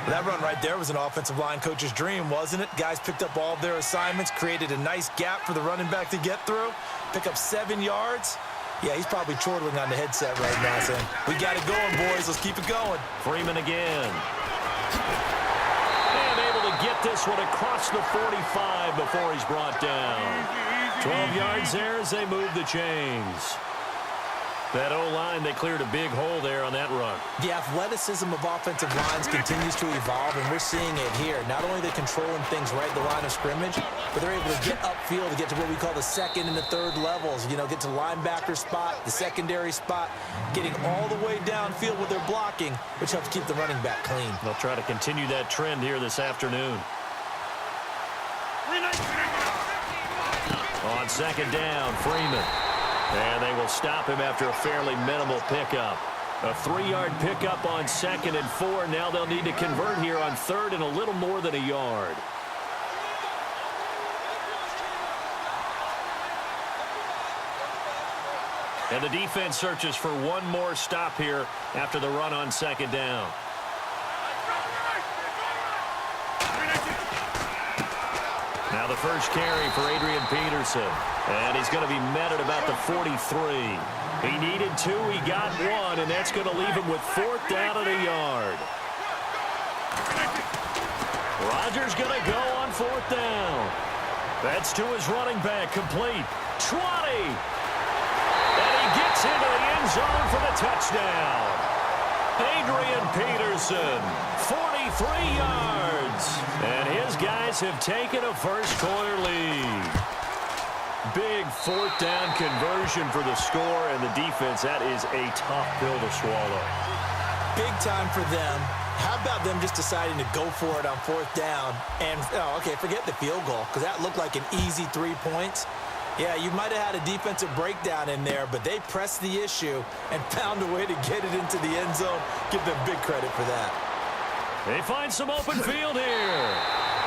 That run right there was an offensive line coach's dream, wasn't it? Guys picked up all of their assignments, created a nice gap for the running back to get through, pick up 7 yards. Yeah, he's probably chortling on the headset right now saying, we got it going, boys. Let's keep it going. Freeman again. And able to get this one across the 45 before he's brought down. 12 yards there as they move the chains. That O-line, they cleared a big hole there on that run. The athleticism of offensive lines continues to evolve, and we're seeing it here. Not only are they controlling things right at the line of scrimmage, but they're able to get upfield to get to what we call the second and the third levels. You know, get to linebacker spot, the secondary spot, getting all the way downfield with their blocking, which helps keep the running back clean. They'll try to continue that trend here this afternoon. On second down, Freeman. And they will stop him after a fairly minimal pickup. A 3-yard pickup on 2nd and 4. Now they'll need to convert here on 3rd and a little more than a yard. And the defense searches for one more stop here after the run on 2nd down. Now the first carry for Adrian Peterson. And he's going to be met at about the 43. He needed 2, he got 1, and that's going to leave him with 4th down and a yard. Rodgers going to go on 4th down. That's to his running back, complete. 20. And he gets into the end zone for the touchdown. Adrian Peterson, 43 yards. And his guys have taken a first-quarter lead. Big 4th down conversion for the score, and the defense, that is a tough pill to swallow. Big time for them. How about them just deciding to go for it on 4th down? And, okay, forget the field goal, because that looked like an easy 3 points. Yeah, you might have had a defensive breakdown in there, but they pressed the issue and found a way to get it into the end zone. Give them big credit for that. They find some open field here.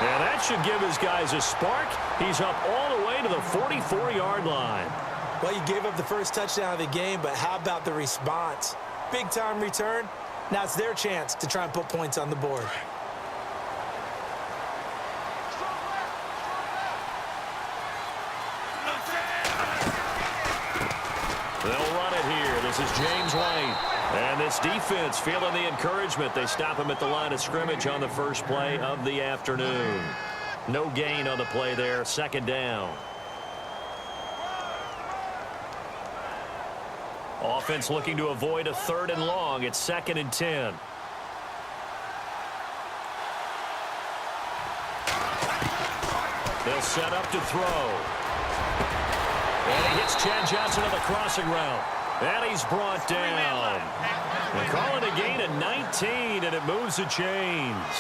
And that should give his guys a spark. He's up all the way to the 44-yard line. Well, you gave up the first touchdown of the game, but how about the response? Big-time return. Now it's their chance to try and put points on the board. They'll run it here. This is James White. And this defense feeling the encouragement. They stop him at the line of scrimmage on the first play of the afternoon. No gain on the play there. 2nd down. Offense looking to avoid a 3rd and long. It's 2nd and 10. They'll set up to throw. And he hits Chad Johnson on the crossing route. And he's brought down. They call it a gain of 19, and it moves the chains.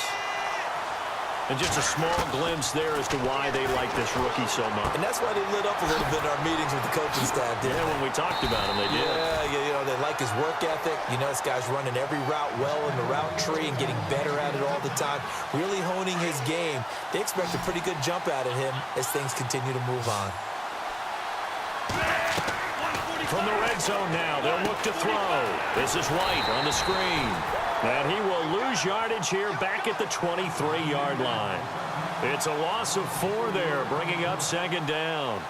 And just a small glimpse there as to why they like this rookie so much. And that's why they lit up a little bit in our meetings with the coaching staff. Yeah, when we talked about him, they did. Yeah, you know, they like his work ethic. You know, this guy's running every route well in the route tree and getting better at it all the time, really honing his game. They expect a pretty good jump out of him as things continue to move on. From the red zone now, they'll look to throw. This is White on the screen. And he will lose yardage here back at the 23-yard line. It's a loss of 4 there, bringing up 2nd down.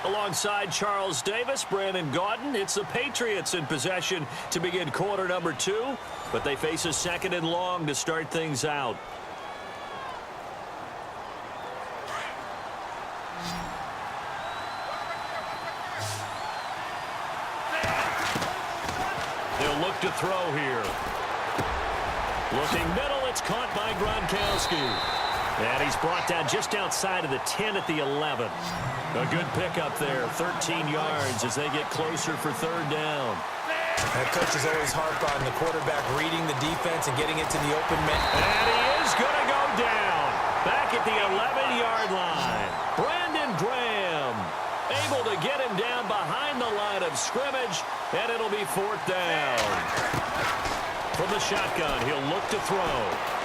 Alongside Charles Davis, Brandon Gaudin, it's the Patriots in possession to begin quarter number 2, but they face a 2nd and long to start things out. They'll look to throw here. Looking middle, it's caught by Gronkowski. And he's brought down just outside of the 10 at the 11. A good pickup there, 13 yards as they get closer for 3rd down. That coach is always harped on the quarterback reading the defense and getting into the open man. And he is going to go down back at the 11-yard line. Brandon Graham able to to get him down behind the line of scrimmage, and it'll be 4th down. From the shotgun, he'll look to throw.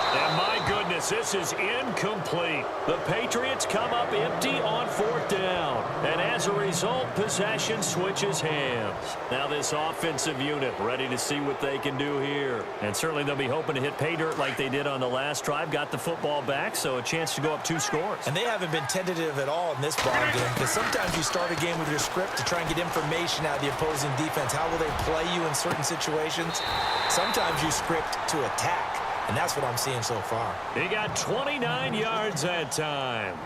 And my goodness, this is incomplete. The Patriots come up empty on 4th down. And as a result, possession switches hands. Now this offensive unit ready to see what they can do here. And certainly they'll be hoping to hit pay dirt like they did on the last drive. Got the football back, so a chance to go up 2 scores. And they haven't been tentative at all in this ball game, because sometimes you start a game with your script to try and get information out of the opposing defense. How will they play you in certain situations? Sometimes you script to attack. And that's what I'm seeing so far. He got 29 yards that time.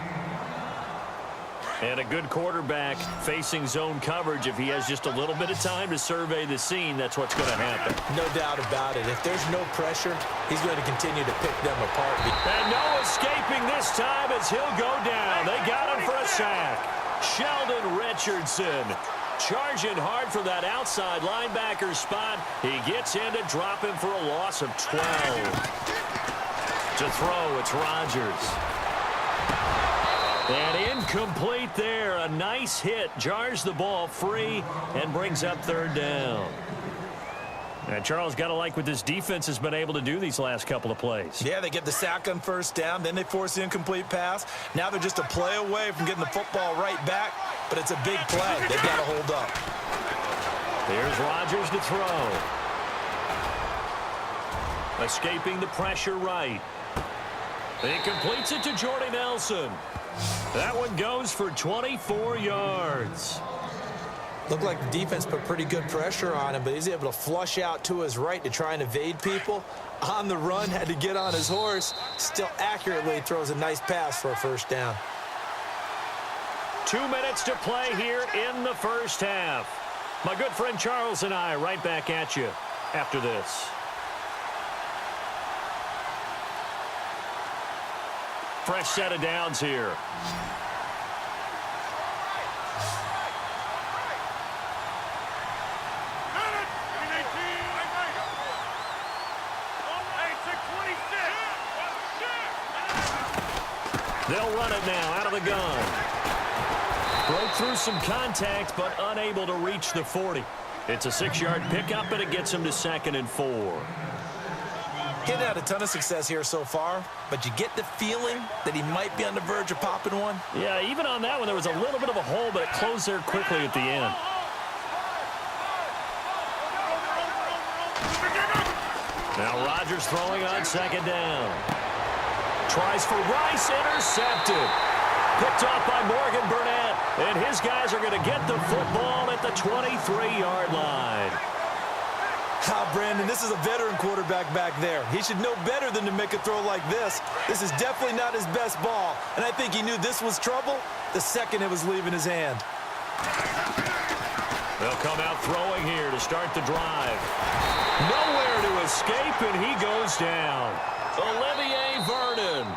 And a good quarterback facing zone coverage. If he has just a little bit of time to survey the scene, that's what's going to happen. No doubt about it. If there's no pressure, he's going to continue to pick them apart. And no escaping this time as he'll go down. They got him for a sack. Sheldon Richardson charging hard for that outside linebacker spot. He gets in to drop him for a loss of 12. To throw, it's Rodgers. And incomplete there. A nice hit. Jars the ball free and brings up 3rd down. And Charles, got to like what this defense has been able to do these last couple of plays. Yeah, they get the sack on 1st down. Then they force the incomplete pass. Now they're just a play away from getting the football right back. But it's a big play. They've got to hold up. Here's Rodgers to throw. Escaping the pressure right. He completes it to Jordy Nelson. That one goes for 24 yards. Looked like the defense put pretty good pressure on him, but he's able to flush out to his right to try and evade people. On the run, had to get on his horse. Still accurately throws a nice pass for a 1st down. 2 minutes to play here in the 1st half. My good friend Charles and I right back at you after this. Fresh set of downs here. They'll run it now out of the gun. Broke through some contact, but unable to reach the 40. It's a 6-yard pickup, and it gets him to 2nd and 4. Getting had a ton of success here so far, but you get the feeling that he might be on the verge of popping one. Yeah, even on that one, there was a little bit of a hole, but it closed there quickly at the end. Now Rodgers throwing on 2nd down. Tries for Rice, intercepted. Picked off by Morgan Burnett, and his guys are going to get the football at the 23-yard line. Brandon, this is a veteran quarterback back there. He should know better than to make a throw like this. This is definitely not his best ball, and I think he knew this was trouble the second it was leaving his hand. They'll come out throwing here to start the drive. Nowhere to escape, and he goes down. Olivier Vernon.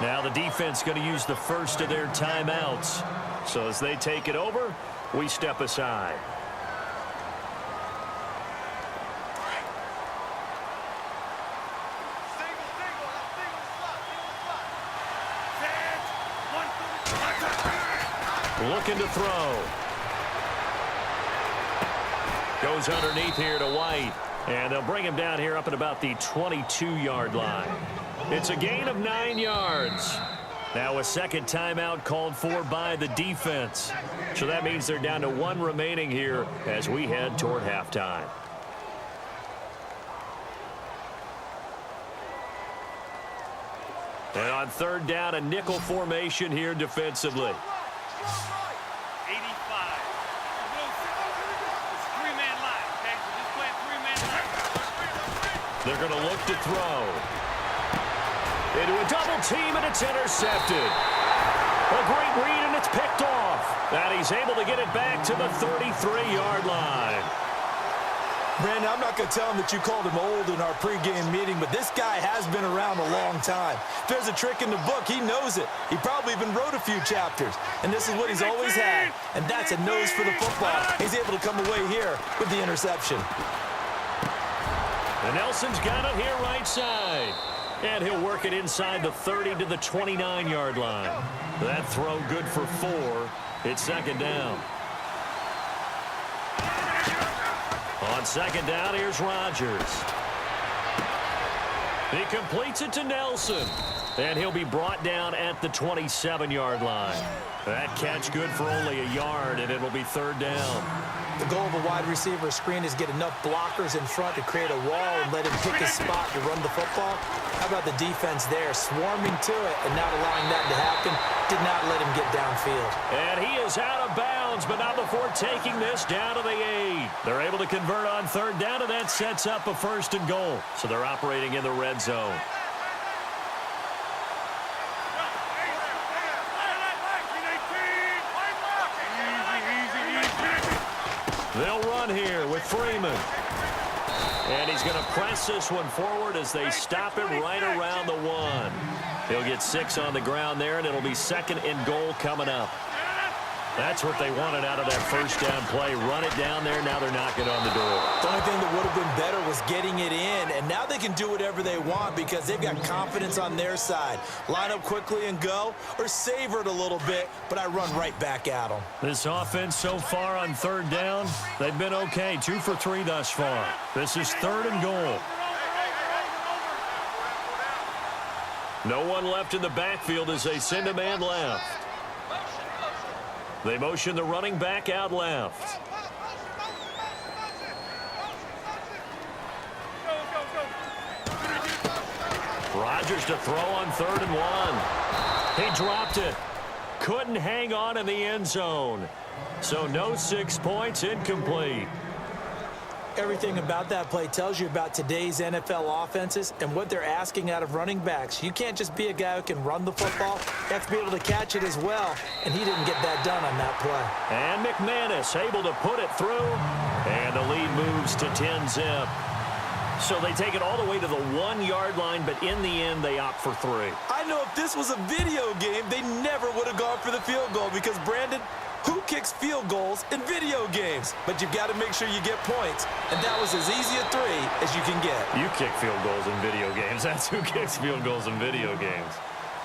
Now the defense going to use the first of their timeouts. So as they take it over, we step aside. Looking to throw. Goes underneath here to White. And they'll bring him down here up at about the 22-yard line. It's a gain of 9 yards. Now a second timeout called for by the defense. So that means they're down to 1 remaining here as we head toward halftime. And on 3rd down, a nickel formation here defensively. They're going to look to throw. Into a double team, and it's intercepted. A great read, and it's picked off. And he's able to get it back to the 33-yard line. Brandon, I'm not going to tell him that you called him old in our pregame meeting, but this guy has been around a long time. If there's a trick in the book, he knows it. He probably even wrote a few chapters. And this is what he's always had. And that's a nose for the football. He's able to come away here with the interception. And Nelson's got it here right side. And he'll work it inside the 30 to the 29-yard line. That throw good for 4. It's second down. On second down, here's Rodgers. He completes it to Nelson. And he'll be brought down at the 27-yard line. That catch good for only a yard, and it'll be third down. The goal of a wide receiver screen is get enough blockers in front to create a wall and let him pick his spot to run the football. How about the defense there, swarming to it and not allowing that to happen? Did not let him get downfield. And he is out of bounds, but not before taking this down to the 8. They're able to convert on third down, and that sets up a first and goal. So they're operating in the red zone. They'll run here with Freeman. And he's going to press this one forward as they stop him right around the 1. He'll get 6 on the ground there, and it'll be second and goal coming up. That's what they wanted out of that first down play. Run it down there. Now they're knocking on the door. The only thing that would have been better was getting it in, and now they can do whatever they want because they've got confidence on their side. Line up quickly and go, or savor it a little bit, but I run right back at them. This offense so far on third down, they've been okay. 2 for 3 thus far. This is third and goal. No one left in the backfield as they send a man left. They motion the running back out left. Rodgers to throw on third and 1. He dropped it. Couldn't hang on in the end zone. So no 6 points, incomplete. Everything about that play tells you about today's NFL offenses and what they're asking out of running backs. You can't just be a guy who can run the football. You have to be able to catch it as well, and he didn't get that done on that play. And McManus able to put it through, and the lead moves to 10-zip. So they take it all the way to the 1-yard line, but in the end, they opt for 3. I know if this was a video game, they never would have gone for the field goal because, Brandon, who kicks field goals in video games? But you've got to make sure you get points, and that was as easy a 3 as you can get. You kick field goals in video games. That's who kicks field goals in video games.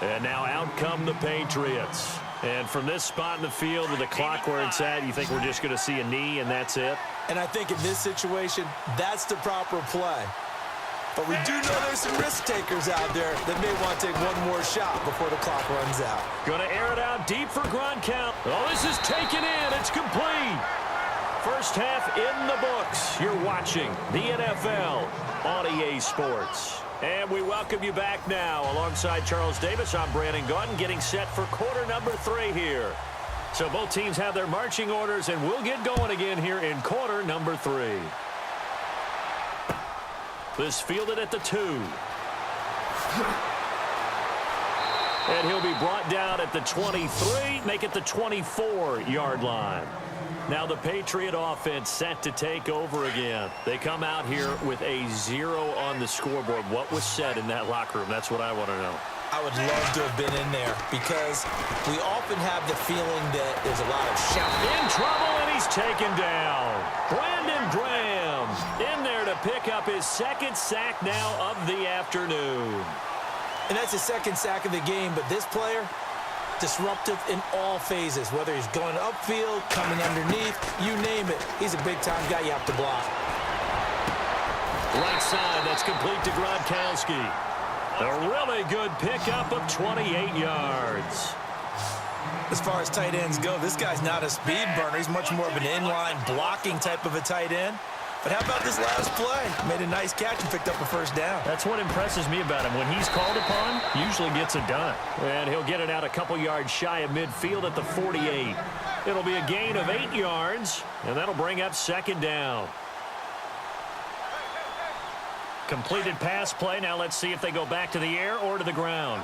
And now out come the Patriots. And from this spot in the field with the clock where it's at, you think we're just going to see a knee and that's it? And I think in this situation, that's the proper play. But we do know there's some risk takers out there that may want to take one more shot before the clock runs out. Going to air it out deep for Gronkowski. Oh, this is taken in. It's complete. First half in the books. You're watching the NFL on EA Sports. And we welcome you back now. Alongside Charles Davis, I'm Brandon Gaudin, getting set for quarter number 3 here. So both teams have their marching orders, and we'll get going again here in quarter number 3. This fielded at the 2. And he'll be brought down at the 23, make it the 24-yard line. Now the Patriot offense set to take over again. They come out here with a 0 on the scoreboard. What was said in that locker room? That's what I want to know. I would love to have been in there because we often have the feeling that there's a lot of shouting. In trouble, and he's taken down. Brandon Graham in there to pick up his 2nd sack now of the afternoon. And that's his 2nd sack of the game, but this player, disruptive in all phases, whether he's going upfield, coming underneath, you name it. He's a big-time guy you have to block. Right side, that's complete to Gronkowski. A really good pickup of 28 yards. As far as tight ends go, this guy's not a speed burner. He's much more of an inline blocking type of a tight end. But how about this last play? Made a nice catch and picked up a first down. That's what impresses me about him. When he's called upon, usually gets it done. And he'll get it out a couple yards shy of midfield at the 48. It'll be a gain of 8 yards, and that'll bring up 2nd down. Completed pass play. Now let's see if they go back to the air or to the ground.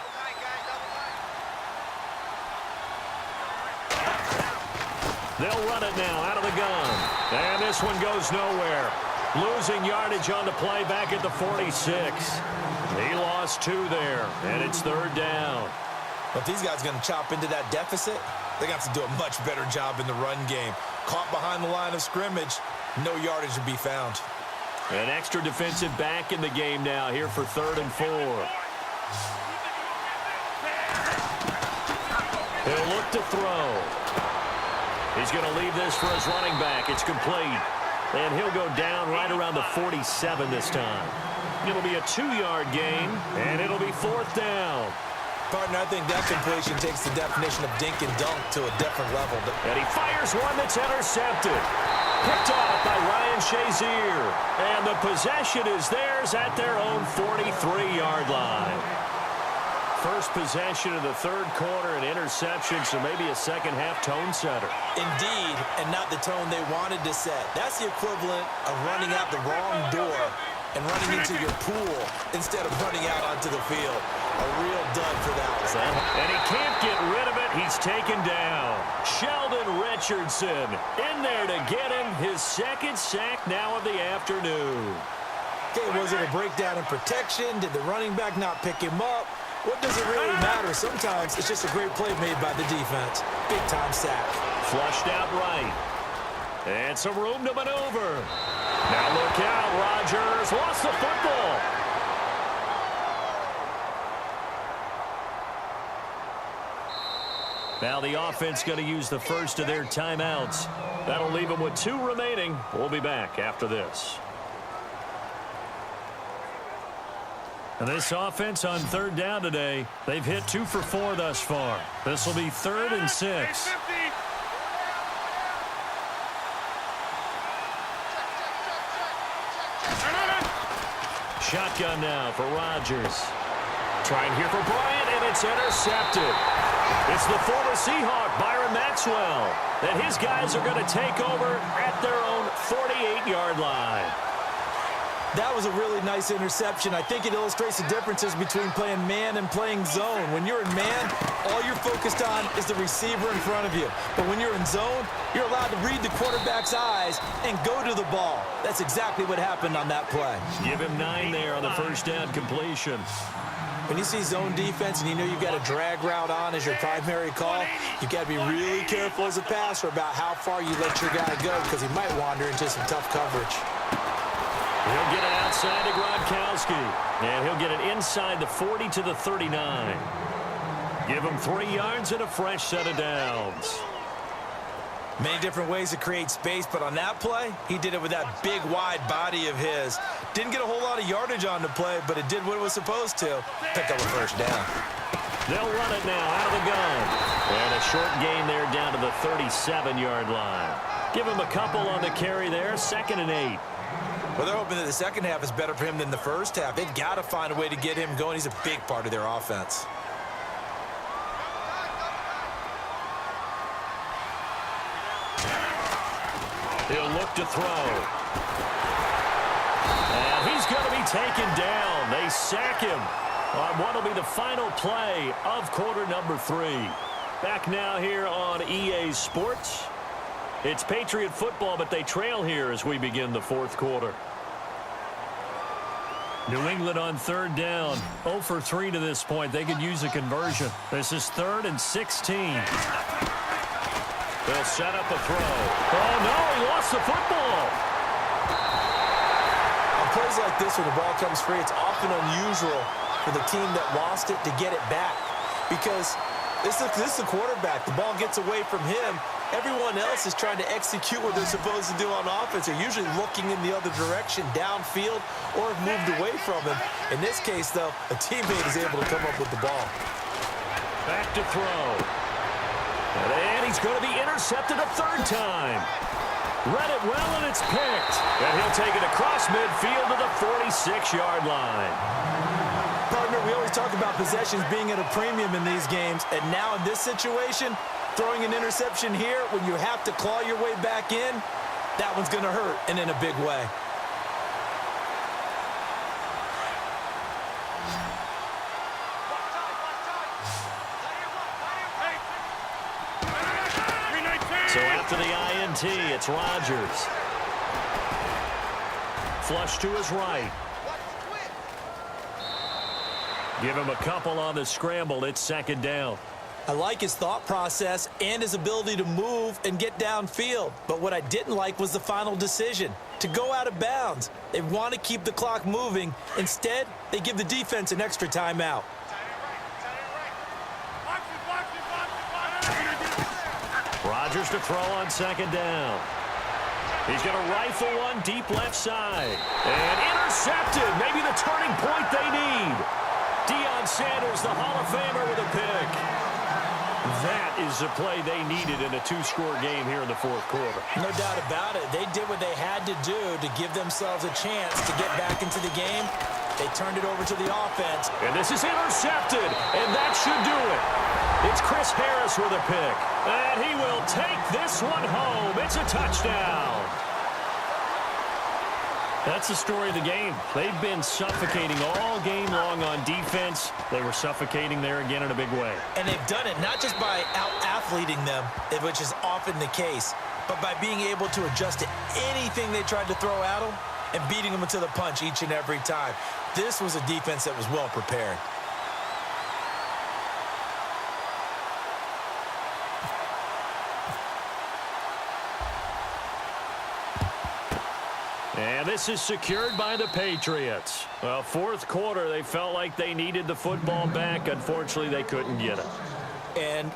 They'll run it now out of the gun. And this one goes nowhere. Losing yardage on the play back at the 46. He lost 2 there, and it's 3rd down. But if these guys are going to chop into that deficit, they're going to have to do a much better job in the run game. Caught behind the line of scrimmage, no yardage to be found. An extra defensive back in the game now here for 3rd and 4. He'll look to throw. He's going to leave this for his running back. It's complete. And he'll go down right around the 47 this time. It'll be a 2-yard gain, and it'll be 4th down. Partner, I think that completion takes the definition of dink and dunk to a different level. And he fires one that's intercepted. Picked off by Ryan Shazier. And the possession is theirs at their own 43-yard line. First possession of the third quarter, an interception, so maybe a second-half tone setter. Indeed, and not the tone they wanted to set. That's the equivalent of running out the wrong door and running into your pool instead of running out onto the field. A real dud for that one. And he can't get rid of it. He's taken down. Sheldon Richardson in there to get him his second sack now of the afternoon. Okay, was it a breakdown in protection? Did the running back not pick him up? What does it really matter? Sometimes it's just a great play made by the defense. Big-time sack. Flushed out right. And some room to maneuver. Now look out, Rodgers lost the football. Now the offense going to use the first of their timeouts. That'll leave them with 2 remaining. We'll be back after this. And this offense on 3rd down today, they've hit 2 for 4 thus far. This will be 3rd and 6. Shotgun now for Rodgers. Trying here for Bryant, and it's intercepted. It's the former Seahawk, Byron Maxwell, and his guys are going to take over at their own 48-yard line. That was a really nice interception. I think it illustrates the differences between playing man and playing zone. When you're in man, all you're focused on is the receiver in front of you. But when you're in zone, you're allowed to read the quarterback's eyes and go to the ball. That's exactly what happened on that play. Give him 9 there on the first down completion. When you see zone defense and you know you've got a drag route on as your primary call, you've got to be really careful as a passer about how far you let your guy go because he might wander into some tough coverage. He'll get it outside to Gronkowski, and he'll get it inside the 40 to the 39. Give him 3 yards and a fresh set of downs. Many different ways to create space, but on that play, he did it with that big, wide body of his. Didn't get a whole lot of yardage on the play, but it did what it was supposed to. Pick up a first down. They'll run it now out of the gun. And a short gain there down to the 37-yard line. Give him a couple on the carry there, 2nd and 8. Well, they're hoping that the second half is better for him than the first half. They've got to find a way to get him going. He's a big part of their offense. He'll look to throw. And he's going to be taken down. They sack him on what will be the final play of quarter number 3. Back now here on EA Sports. It's Patriot football, but they trail here as we begin the 4th quarter. New England on 3rd down. 0 for 3 to this point. They could use a conversion. This is 3rd and 16. They'll set up a throw. Oh, no, he lost the football. On plays like this where the ball comes free, it's often unusual for the team that lost it to get it back because this is the quarterback. The ball gets away from him. Everyone else is trying to execute what they're supposed to do on offense. They're usually looking in the other direction, downfield, or have moved away from him. In this case, though, a teammate is able to come up with the ball. Back to throw. And he's going to be intercepted a 3rd time. Read it well, and it's picked. And he'll take it across midfield to the 46-yard line. Partner, we always talk about possessions being at a premium in these games, and now in this situation, throwing an interception here when you have to claw your way back in, that one's going to hurt, and in a big way. So after the INT, it's Rodgers. Flush to his right. Give him a couple on the scramble. It's 2nd down. I like his thought process and his ability to move and get downfield. But what I didn't like was the final decision, to go out of bounds. They want to keep the clock moving. Instead, they give the defense an extra timeout. Rodgers to throw on second down. He's going to rifle one deep left side. And intercepted. Maybe the turning point they need. Deion Sanders, the Hall of Famer, with a pick. That is the play they needed in a two-score game here in the fourth quarter. No doubt about it. They did what they had to do to give themselves a chance to get back into the game. They turned it over to the offense. And this is intercepted, and that should do it. It's Chris Harris with a pick. And he will take this one home. It's a touchdown. That's the story of the game. They've been suffocating all game long on defense. They were suffocating there again in a big way. And they've done it not just by out-athleting them, which is often the case, but by being able to adjust to anything they tried to throw at them and beating them to the punch each and every time. This was a defense that was well prepared. And this is secured by the Patriots. Well, fourth quarter, they felt like they needed the football back. Unfortunately, they couldn't get it. And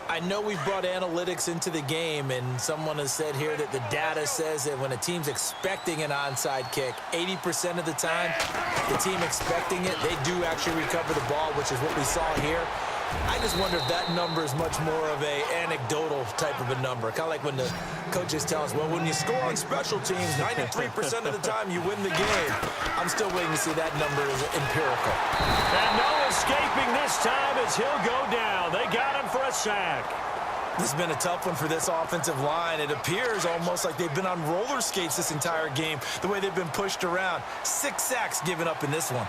I know we've brought analytics into the game, and someone has said here that the data says that when a team's expecting an onside kick, 80% of the time, the team expecting it, they do actually recover the ball, which is what we saw here. I just wonder if that number is much more of a anecdotal type of a number. Kind of like when the coaches tell us, well, when you score on special teams, 93% of the time you win the game. I'm still waiting to see that number is empirical. And no escaping this time as he'll go down. They got him for a sack. This has been a tough one for this offensive line. It appears almost like they've been on roller skates this entire game, the way they've been pushed around. 6 sacks given up in this one.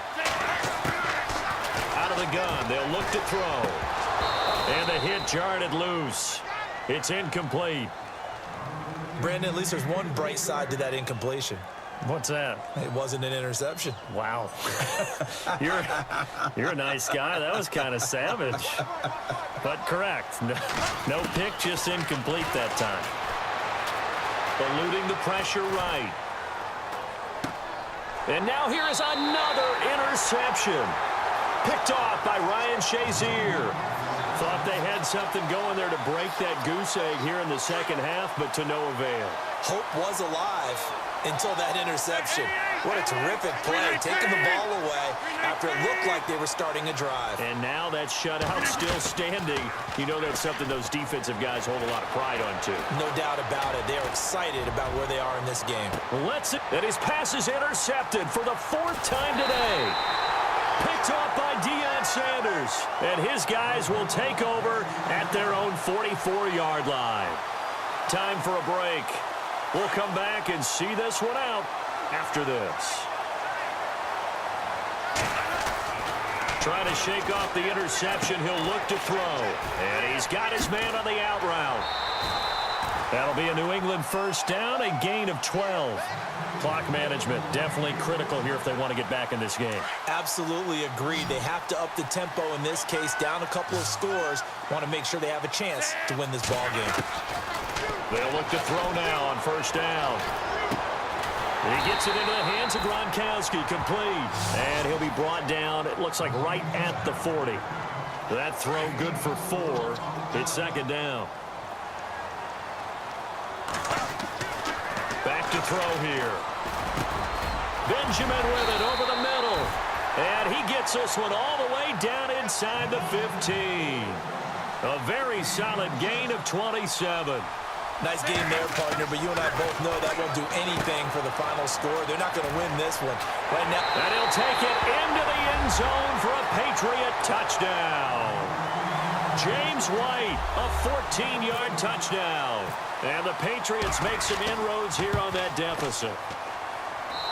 Out of the gun, they'll look to throw. And the hit jarred it loose. It's incomplete. Brandon, at least there's one bright side to that incompletion. What's that? It wasn't an interception. Wow. You're a nice guy. That was kind of savage. But correct. No pick, just incomplete that time. Eluding the pressure right. And now here is another interception. Picked off by Ryan Shazier. Thought they had something going there to break that goose egg here in the second half, but to no avail. Hope was alive until that interception. What a terrific play, taking the ball away after it looked like they were starting a drive. And now that shutout still standing. You know that's something those defensive guys hold a lot of pride on, too. No doubt about it. They are excited about where they are in this game. And his pass is intercepted for the 4th time today. Picked off by Deion Sanders. And his guys will take over at their own 44-yard line. Time for a break. We'll come back and see this one out after this. Trying to shake off the interception. He'll look to throw. And he's got his man on the out route. That'll be a New England first down, a gain of 12. Clock management definitely critical here if they want to get back in this game. Absolutely agreed. They have to up the tempo in this case, down a couple of scores. Want to make sure they have a chance to win this ball game. They'll look to throw now on first down. He gets it into the hands of Gronkowski, complete. And he'll be brought down, it looks like right at the 40. That throw good for 4. It's second down. Back to throw here. Benjamin with it over the middle. And he gets this one all the way down inside the 15. A very solid gain of 27. Nice game there, partner, but you and I both know that won't do anything for the final score. They're not going to win this one. Right now. And he'll take it into the end zone for a Patriot touchdown. James White, a 14-yard touchdown. And the Patriots make some inroads here on that deficit.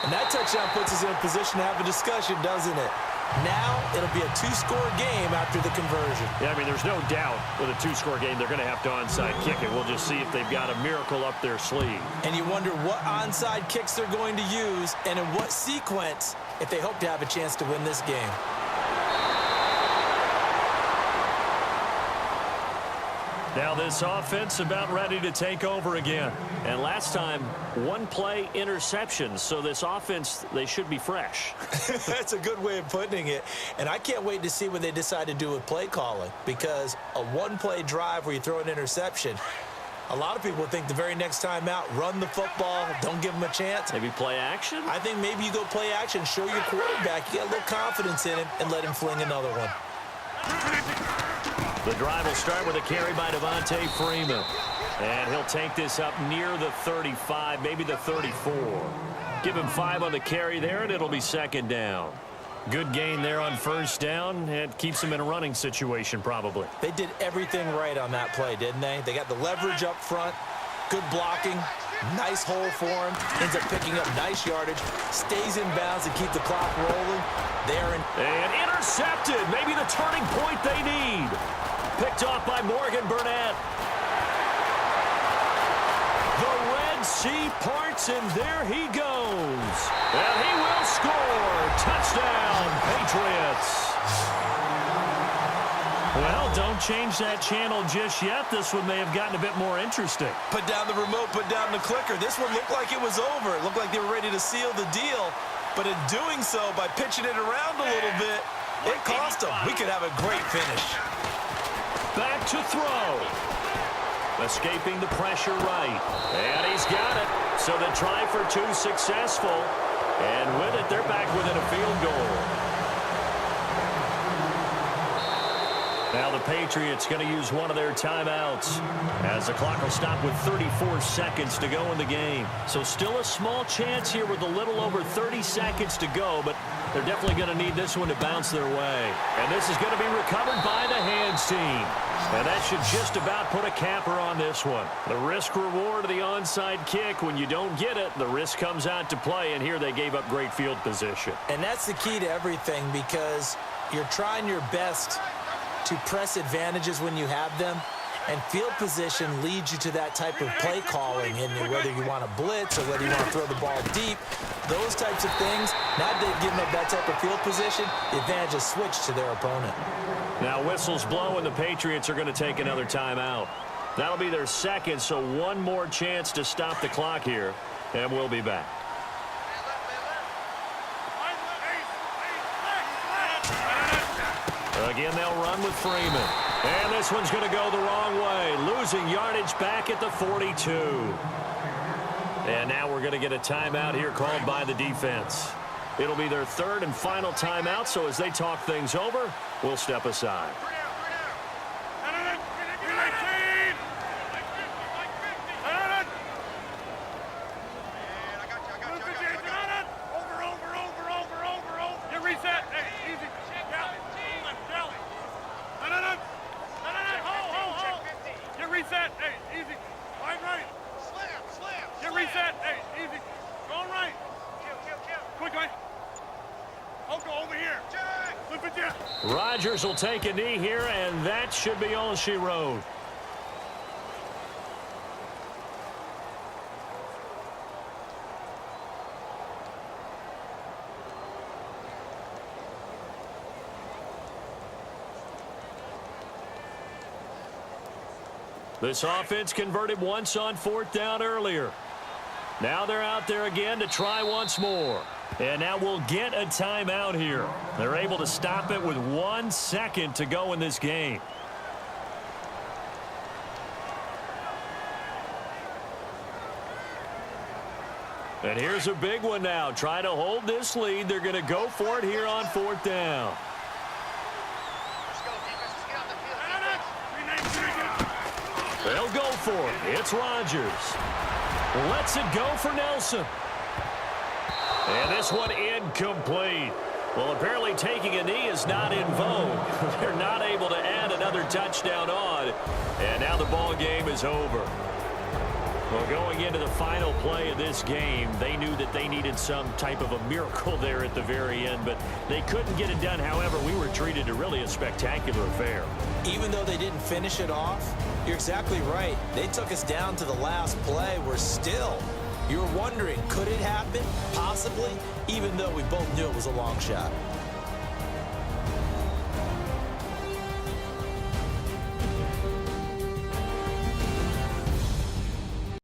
And that touchdown puts us in a position to have a discussion, doesn't it? Now it'll be a 2-score game after the conversion. Yeah, I mean, there's no doubt with a 2-score game they're going to have to onside kick it. We'll just see if they've got a miracle up their sleeve. And you wonder what onside kicks they're going to use and in what sequence if they hope to have a chance to win this game. Now this offense about ready to take over again. And last time, 1-play interception. So this offense, they should be fresh. That's a good way of putting it. And I can't wait to see what they decide to do with play calling. Because a 1-play drive where you throw an interception, A lot of people think the very next time out, run the football, don't give them a chance. Maybe play action? I think maybe you go play action, show your quarterback, you get a little confidence in him, and let him fling another one. The drive will start with a carry by Devontae Freeman. And he'll take this up near the 35, maybe the 34. Give him 5 on the carry there, and it'll be second down. Good gain there on first down. It keeps them in a running situation, probably. They did everything right on that play, didn't they? They got the leverage up front, good blocking, nice hole for him, ends up picking up nice yardage, stays in bounds to keep the clock rolling. And intercepted. Maybe the turning point they need. Picked off by Morgan Burnett. The Red Sea parts, and there he goes. And he will score. Touchdown, Patriots. Well, don't change that channel just yet. This one may have gotten a bit more interesting. Put down the remote, put down the clicker. This one looked like it was over. It looked like they were ready to seal the deal. But in doing so, by pitching it around a little bit, it cost them. We could have a great finish. Back to throw. Escaping the pressure right. And he's got it. So the try for 2 successful. And with it, they're back within a field goal. Now the Patriots going to use one of their timeouts as the clock will stop with 34 seconds to go in the game. So still a small chance here with a little over 30 seconds to go, but they're definitely going to need this one to bounce their way. And this is going to be recovered by the hands team. And that should just about put a capper on this one. The risk-reward of the onside kick, when you don't get it, the risk comes out to play, and here they gave up great field position. And that's the key to everything, because you're trying your best to press advantages when you have them, and field position leads you to that type of play calling, and whether you want to blitz or whether you want to throw the ball deep, those types of things, now they've given up that type of field position, the advantage is switched to their opponent. Now whistles blow, and the Patriots are going to take another timeout. That'll be their second, so one more chance to stop the clock here, and we'll be back. Again, they'll run with Freeman. And this one's going to go the wrong way. Losing yardage back at the 42. And now we're going to get a timeout here called by the defense. It'll be their third and final timeout, so as they talk things over, we'll step aside. Rodgers will take a knee here, and that should be all she wrote. This offense converted once on 4th down earlier. Now they're out there again to try once more. And now we'll get a timeout here. They're able to stop it with 1 second to go in this game. And here's a big one now. Trying to hold this lead. They're going to go for it here on 4th down. They'll go for it. It's Rodgers. Lets it go for Nelson. And this one incomplete. Well, apparently taking a knee is not in vogue. They're not able to add another touchdown on. And now the ball game is over. Well, going into the final play of this game, they knew that they needed some type of a miracle there at the very end, but they couldn't get it done. However, we were treated to really a spectacular affair. Even though they didn't finish it off, you're exactly right. They took us down to the last play. We're still... You're wondering, could it happen? Possibly, even though we both knew it was a long shot.